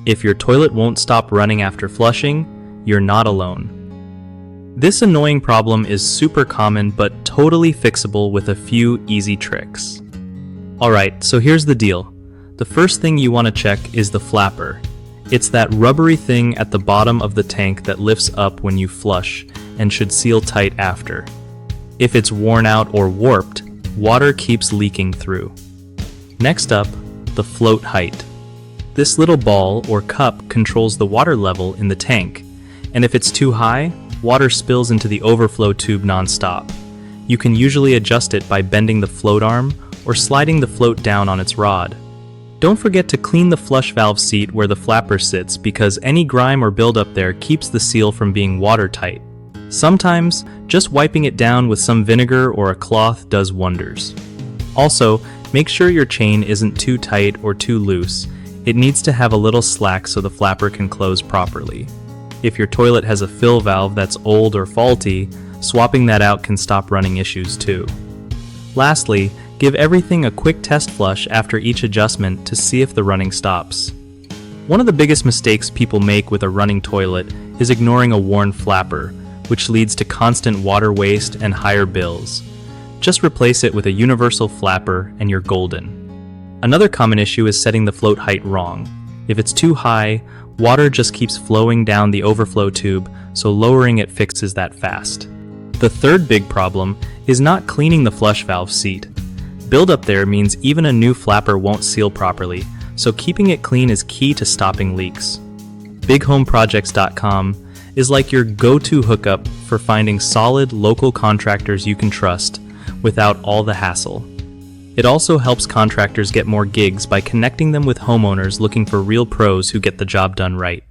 If your toilet won't stop running after flushing, you're not alone. This annoying problem is super common but totally fixable with a few easy tricks. Alright, so here's the deal. The first thing you want to check is the flapper. It's that rubbery thing at the bottom of the tank that lifts up when you flush and should seal tight after. If it's worn out or warped, water keeps leaking through. Next up, the float height. This little ball or cup controls the water level in the tank, and if it's too high, water spills into the overflow tube non-stop. You can usually adjust it by bending the float arm or sliding the float down on its rod. Don't forget to clean the flush valve seat where the flapper sits because any grime or buildup there keeps the seal from being watertight. Sometimes, just wiping it down with some vinegar or a cloth does wonders. Also, make sure your chain isn't too tight or too loose. It needs to have a little slack so the flapper can close properly. If your toilet has a fill valve that's old or faulty, swapping that out can stop running issues too. Lastly, give everything a quick test flush after each adjustment to see if the running stops. One of the biggest mistakes people make with a running toilet is ignoring a worn flapper, which leads to constant water waste and higher bills. Just replace it with a universal flapper and you're golden. Another common issue is setting the float height wrong. If it's too high, water just keeps flowing down the overflow tube, so lowering it fixes that fast. The third big problem is not cleaning the flush valve seat. Buildup there means even a new flapper won't seal properly, so keeping it clean is key to stopping leaks. BigHomeProjects.com is like your go-to hookup for finding solid local contractors you can trust without all the hassle. It also helps contractors get more gigs by connecting them with homeowners looking for real pros who get the job done right.